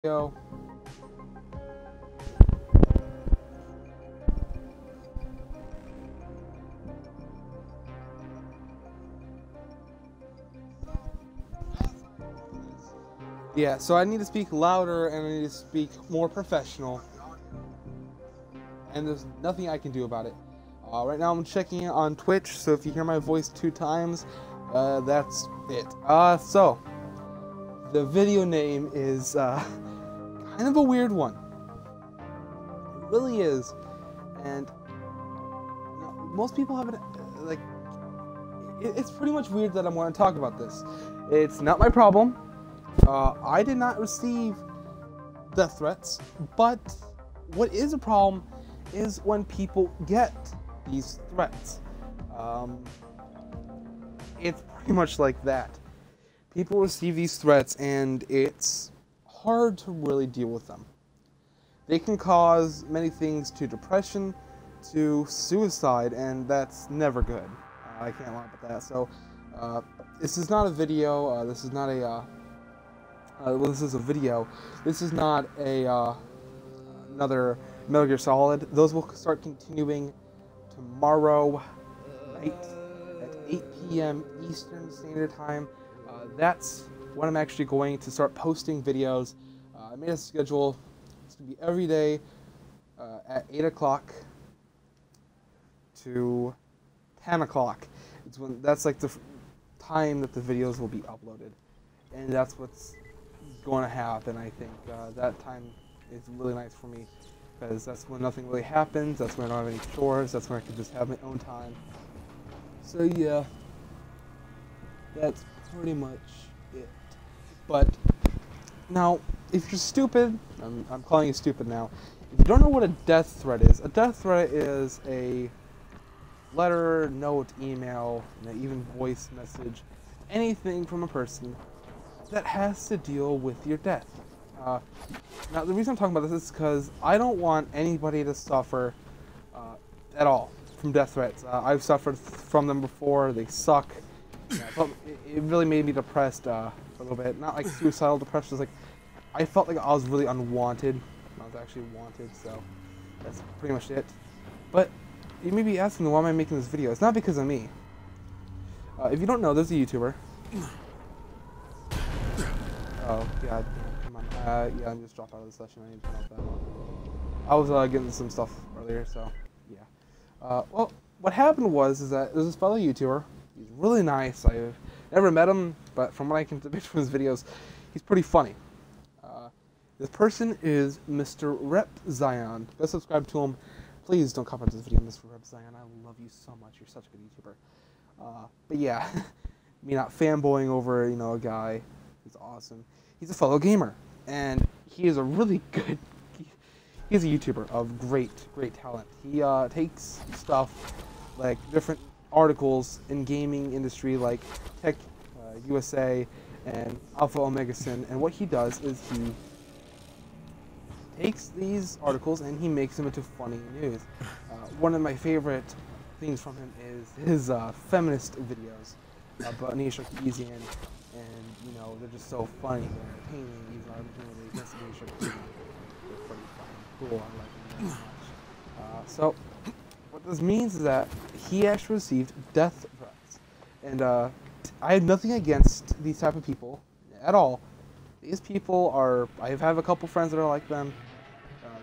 Go. Yeah, so I need to speak louder and I need to speak more professional. And there's nothing I can do about it. Right now I'm checking it on Twitch, so if you hear my voice 2 times, that's it. So, the video name is kind of a weird one. It really is. And most people haven't, it's pretty much weird that I'm going to talk about this. It's not my problem. I did not receive death threats, but what is a problem is when people get these threats. It's pretty much like that. People receive these threats and it's hard to really deal with them. They can cause many things, to depression, to suicide, and that's never good. I can't lie about that. So this is not a video, this is not a well, this is a video. This is not a another Metal Gear Solid. Those will start continuing tomorrow night at 8 p.m. Eastern Standard Time. That's when I'm actually going to start posting videos. I made a schedule. It's going to be every day at 8 o'clock to 10 o'clock. That's like the time that the videos will be uploaded. And that's what's going to happen. I think that time is really nice for me because that's when nothing really happens. That's when I don't have any chores. That's when I can just have my own time. So yeah, that's pretty much it. But now, if you're stupid, I'm calling you stupid now. If you don't know what a death threat is a letter, note, email, even voice message, anything from a person that has to deal with your death. Now, the reason I'm talking about this is because I don't want anybody to suffer at all from death threats. I've suffered from them before. They suck. It really made me depressed for a little bit. Not like suicidal depression. It's like I felt like I was really unwanted. I was actually wanted, so that's pretty much it. But you may be asking, why am I making this video? It's not because of me. If you don't know, there's a YouTuber. Oh, God, come on. Yeah, I'm just dropped out of the session. I need to turn off that one. I was getting some stuff earlier, so, yeah. Well, what happened was that there's this fellow YouTuber. He's really nice. I've never met him, but from what I can depict from his videos, he's pretty funny. This person is Mr. Rep Zion. Go subscribe to him. Please don't comment this video, Mr. Rep Zion. I love you so much. You're such a good YouTuber. But yeah, me not fanboying over, a guy. He's awesome. He's a fellow gamer, and he is a really good. He's a YouTuber of great talent. He takes stuff like different articles in gaming industry, like Tech USA and Alpha Omega Sin, and what he does is he takes these articles and he makes them into funny news. One of my favorite things from him is his feminist videos about Nisha Keezian, and they're just so funny. They're entertaining. These are really against Nisha Keezian. They're pretty fucking cool. I like them very much. So what this means is that he actually received death threats, and I have nothing against these type of people at all. These people are. I have a couple friends that are like them.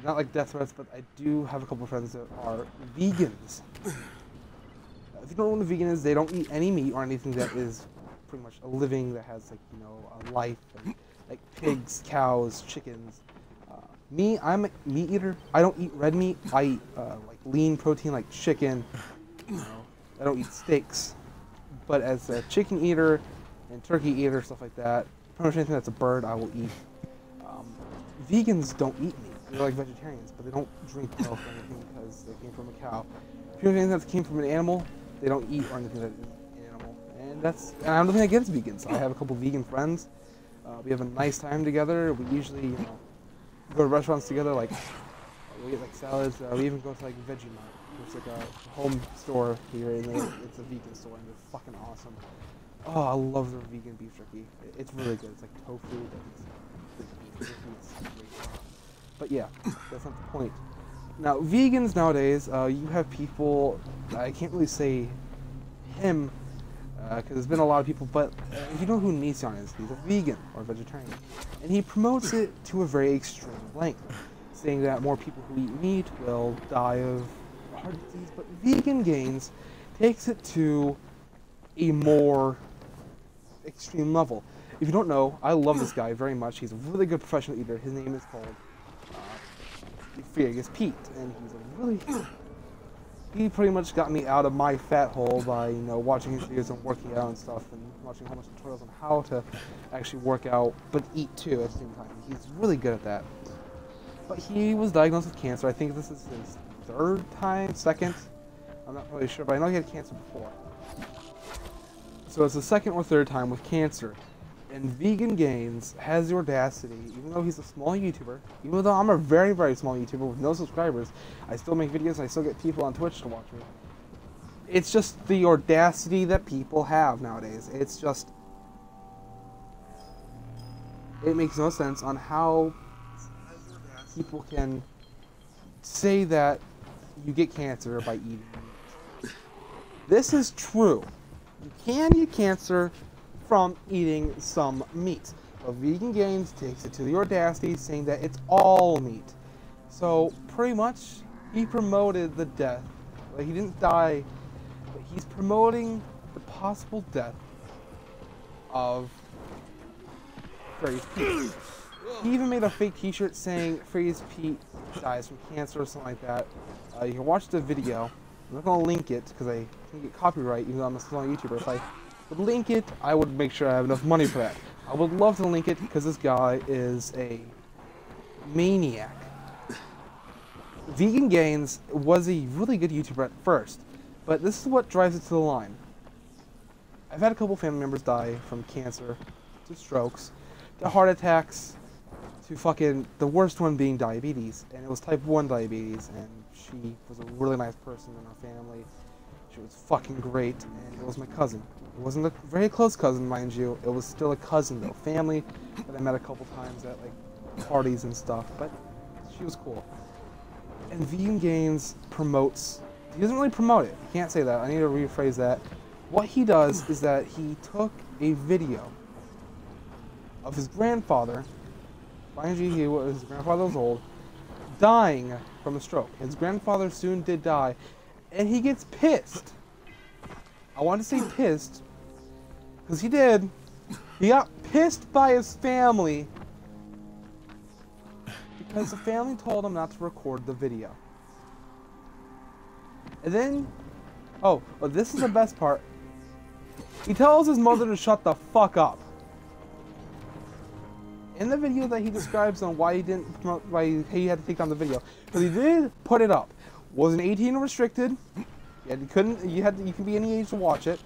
Not like death threats, but I do have a couple friends that are vegans. If you don't know what a vegan is, they don't eat any meat or anything that is pretty much a living, that has a life, like pigs, cows, chickens. Me, I'm a meat eater. I don't eat red meat. I eat like lean protein, like chicken. I don't eat steaks. But as a chicken eater and turkey eater, stuff like that, pretty much anything that's a bird, I will eat. Vegans don't eat meat. They're like vegetarians, but they don't drink milk or anything because they came from a cow. If you have anything that came from an animal, they don't eat or anything that is an animal. And I have nothing against vegans. I have a couple vegan friends. We have a nice time together. We usually, go to restaurants together, like we get like salads. We even go to like Vegemite. It's like a home store here, and it's a vegan store, and they're fucking awesome. Oh, I love their vegan beef jerky. It's really good. It's like tofu, but it's beef. But yeah, that's not the point. Now, vegans nowadays, you have people, I can't really say him, because there's been a lot of people, but if you know who Nissan is, he's a vegan or a vegetarian. And he promotes it to a very extreme length, saying that more people who eat meat will die of heart disease, but Vegan Gains takes it to a more extreme level. If you don't know, I love this guy very much. He's a really good professional eater. His name is called Furious Pete, and he's a really... He pretty much got me out of my fat hole by, you know, watching his videos and working out and stuff, and watching a whole bunch of tutorials on how to actually work out, but eat too at the same time. He's really good at that. But he was diagnosed with cancer. I think this is his second. I'm not really sure, but I know he had cancer before. So it's the second or third time with cancer. And Vegan Gains has the audacity, even though he's a small YouTuber, even though I'm a very, very small YouTuber with no subscribers, I still make videos and I still get people on Twitch to watch me. It's just the audacity that people have nowadays. It's just... It makes no sense on how people can say that you get cancer by eating meat. This is true. You can get cancer from eating some meat. But Vegan Gains takes it to the audacity, saying that it's all meat. So pretty much, he promoted the death. Like, he didn't die, but he's promoting the possible death of Furious Pete. He even made a fake T-shirt saying Furious Pete dies from cancer or something like that. You can watch the video. I'm not gonna link it because I can get copyright, even though I'm a small YouTuber. If I would link it, I would make sure I have enough money for that. I would love to link it because this guy is a maniac. Vegan Gains was a really good YouTuber at first, but this is what drives it to the line. I've had a couple family members die from cancer, to strokes, to heart attacks, to fucking the worst one being diabetes, and it was type 1 diabetes, and she was a really nice person in our family. She was fucking great, and it was my cousin. It wasn't a very close cousin, mind you. It was still a cousin, though. Family that I met a couple times at, like, parties and stuff, but she was cool. And Vegan Gains promotes... He doesn't really promote it. You can't say that. I need to rephrase that. What he does is that he took a video of his grandfather, mind you, his grandfather was old, dying from a stroke. His grandfather soon did die, and he gets pissed. I want to say pissed, because he did. He got pissed by his family because the family told him not to record the video. And then, oh, but this is the best part. He tells his mother to shut the fuck up. In the video that he describes on why he didn't promote, why he had to take down the video, because he did put it up. Wasn't 18 restricted. You can be any age to watch it.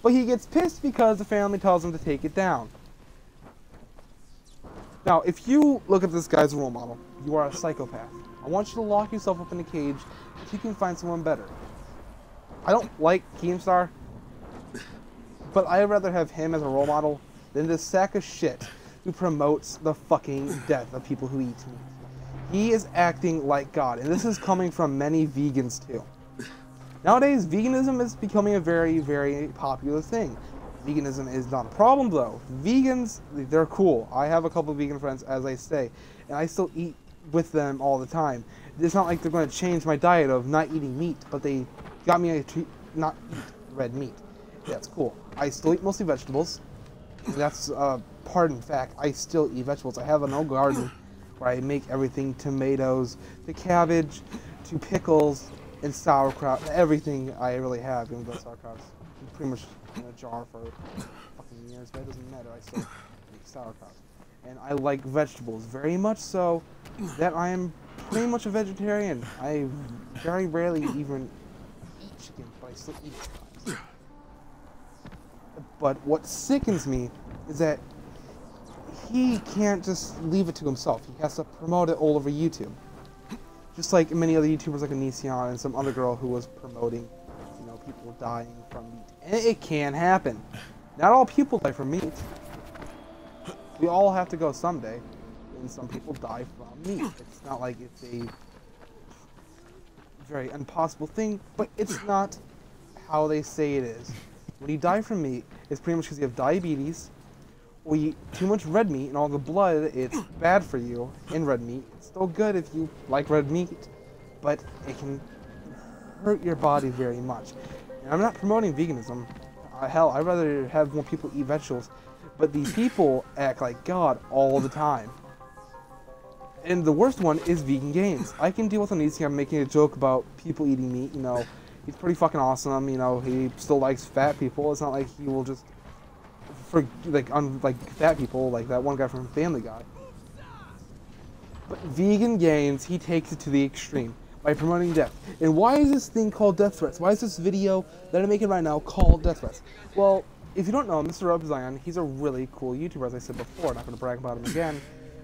But he gets pissed because the family tells him to take it down. Now, if you look at this guy as a role model, you are a psychopath. I want you to lock yourself up in a cage so you can find someone better. I don't like Keemstar, but I'd rather have him as a role model than this sack of shit who promotes the fucking death of people who eat meat. He is acting like God, and this is coming from many vegans too. Nowadays, veganism is becoming a very, very popular thing. Veganism is not a problem though. Vegans, they're cool. I have a couple of vegan friends, as I say, and I still eat with them all the time. It's not like they're going to change my diet of not eating meat, but they got me to not eat red meat. That's cool. I still eat mostly vegetables. That's part in fact, I still eat vegetables. I have an old garden where I make everything, tomatoes, to cabbage, to pickles, and sauerkraut, everything I really have, even though sauerkraut's pretty much in a jar for fucking years, but it doesn't matter, I still make sauerkraut. And I like vegetables very much so that I am pretty much a vegetarian. I very rarely even eat chicken, but I still eat it sometimes. But what sickens me is that he can't just leave it to himself. He has to promote it all over YouTube. Just like many other YouTubers like Onision and some other girl who was promoting, you know, people dying from meat. And it can happen. Not all people die from meat. We all have to go someday, and some people die from meat. It's not like it's a very impossible thing, but it's not how they say it is. When you die from meat, it's pretty much because you have diabetes, or you eat too much red meat, and all the blood, it's bad for you in red meat. It's still good if you like red meat, but it can hurt your body very much. And I'm not promoting veganism. Hell, I'd rather have more people eat vegetables, but these people act like God all the time. And the worst one is Vegan Games. I can deal with him easy. I'm making a joke about people eating meat, you know. He's pretty fucking awesome, you know. He still likes fat people. It's not like he will just like fat people, like that one guy from Family Guy. But Vegan Games, he takes it to the extreme by promoting death. And why is this thing called Death Threats? Why is this video that I'm making right now called Death Threats? Well, if you don't know, Mr. Rubzion, he's a really cool YouTuber, as I said before. Not going to brag about him again.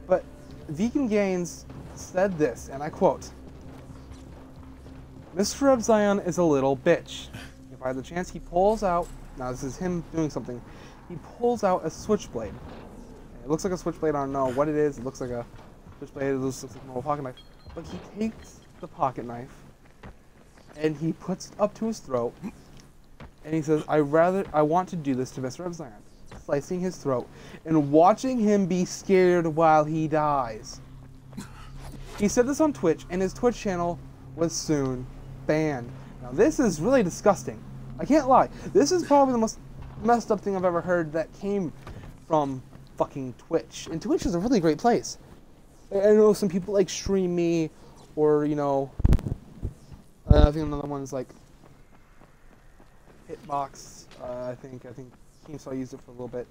But Vegan Games said this, and I quote, "Mr. Rubzion is a little bitch. If I had the chance, he pulls out," now this is him doing something, "he pulls out a switchblade. It looks like a switchblade, I don't know what it is. It looks like a switchblade, it looks like a normal pocket knife. But he takes the pocket knife, and he puts it up to his throat, and he says, I want to do this to Mr. Rubzion," slicing his throat, and watching him be scared while he dies. He said this on Twitch, and his Twitch channel was soon banned. Now this is really disgusting. I can't lie. This is probably the most messed up thing I've ever heard that came from fucking Twitch. And Twitch is a really great place. I know some people like Stream Me, or, you know, I think another one is like Hitbox. I think Keemstar used it for a little bit.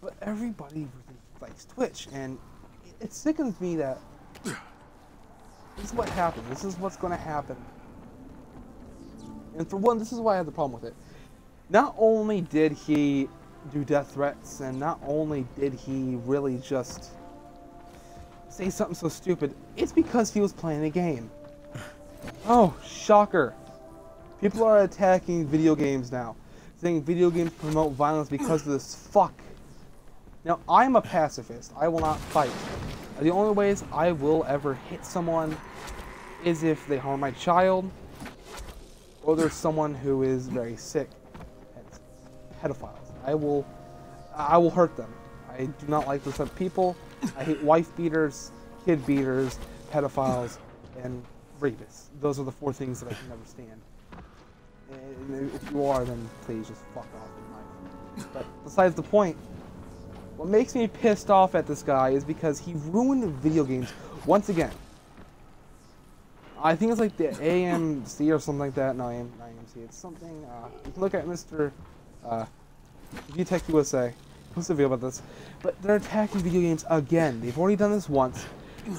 But everybody really likes Twitch, and it sickens me that this is what happened. This is what's going to happen. And for one, this is why I had the problem with it. Not only did he do death threats, and not only did he really just say something so stupid, it's because he was playing a game. Oh, shocker. People are attacking video games now, saying video games promote violence because of this fuck. Now, I'm a pacifist. I will not fight. The only ways I will ever hit someone is if they harm my child, or there's someone who is very sick. Pedophiles. I will hurt them. I do not like those type of people. I hate wife beaters, kid beaters, pedophiles, and rapists. Those are the 4 things that I can never stand. And if you are, then please just fuck off with mine. But besides the point, what makes me pissed off at this guy is because he ruined video games once again. I think it's like the AMC or something like that. No, not AMC. It's something. You can look at Mr. VTech USA. Post a video about this. But they're attacking video games again. They've already done this once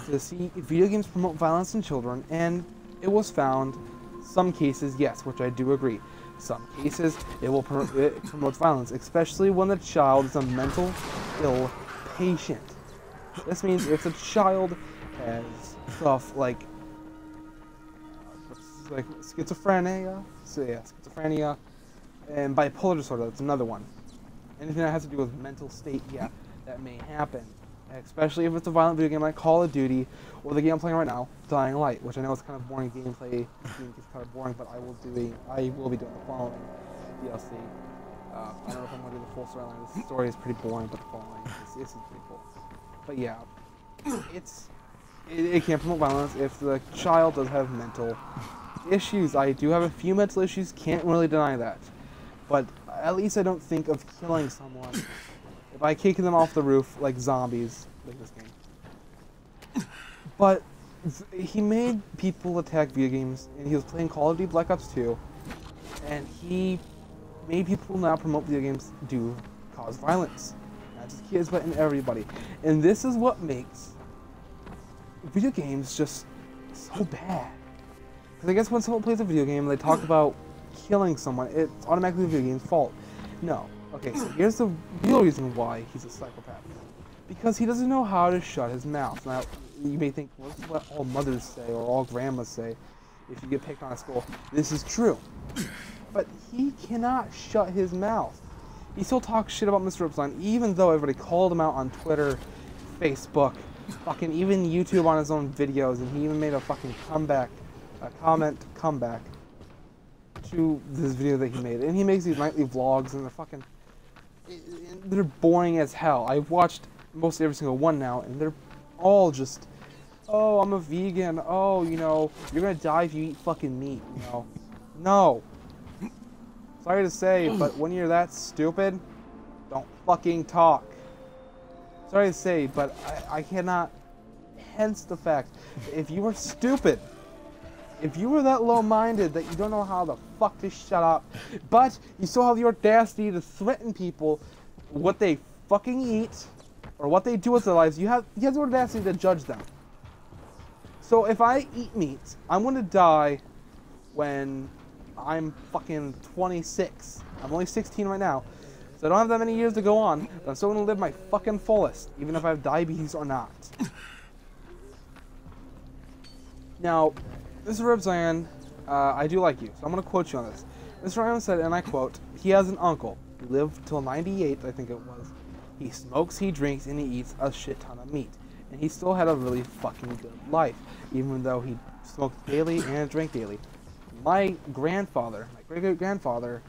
to see if video games promote violence in children, and it was found. Some cases, yes, which I do agree. Some cases, it promotes violence, especially when the child is a mental ill patient. This means if the child has stuff like schizophrenia, schizophrenia, and bipolar disorder, that's another one. Anything that has to do with mental state, yeah, that may happen. Especially if it's a violent video game like Call of Duty, or the game I'm playing right now, Dying Light, which I know is kind of boring gameplay. It's kind of boring, but I will be doing the following DLC. I don't know if I'm going to do the full storyline. The story is pretty boring, but the following is pretty cool. But yeah, it can promote violence if the child does have mental issues. I do have a few mental issues, can't really deny that. But at least I don't think of killing someone by kicking them off the roof like zombies, like this game. But he made people attack video games, and he was playing Call of Duty Black Ops 2, and he made people now promote video games do cause violence. Not just kids, but in everybody. And this is what makes video games just so bad. Because I guess when someone plays a video game and they talk about killing someone, it's automatically the video game's fault. No. Okay, so here's the real reason why he's a psychopath. Because he doesn't know how to shut his mouth. Now, you may think, well, this is what all mothers say, or all grandmas say, if you get picked on at school. This is true. But he cannot shut his mouth. he still talks shit about Mr. Ripsline, even though everybody called him out on Twitter, Facebook, fucking even YouTube on his own videos, and he even made a fucking comeback to this video that he made. And he makes these nightly vlogs, and they're boring as hell. I've watched most every single one now, and they're all just, oh, I'm a vegan, oh, you know, you're gonna die if you eat fucking meat, you know. No. Sorry to say, but when you're that stupid, don't fucking talk. Sorry to say, but I cannot, hence the fact, if you were stupid, if you were that low-minded that you don't know how the fuck to shut up, but you still have the audacity to threaten people what they fucking eat, or what they do with their lives, you have the audacity to judge them. So if I eat meat, I'm gonna die when I'm fucking 26. I'm only 16 right now, so I don't have that many years to go on, but I'm still gonna live my fucking fullest, even if I have diabetes or not. Now, Mr. Ripsline, I do like you, so I'm gonna quote you on this. Mr. Ryan said, and I quote, he has an uncle who lived till 98, I think it was. He smokes, he drinks, and he eats a shit ton of meat. And he still had a really fucking good life, even though he smoked daily and drank daily. My grandfather, my great-great-grandfather,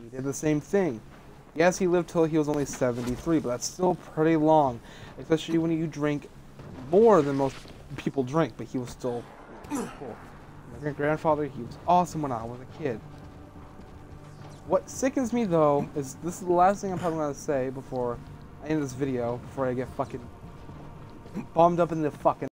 he did the same thing. Yes, he lived till he was only 73, but that's still pretty long, especially when you drink more than most people drink, but he was still cool. My great-grandfather, he was awesome when I was a kid. What sickens me, though, is this is the last thing I'm probably going to say before I end this video, before I get fucking bummed up in the fucking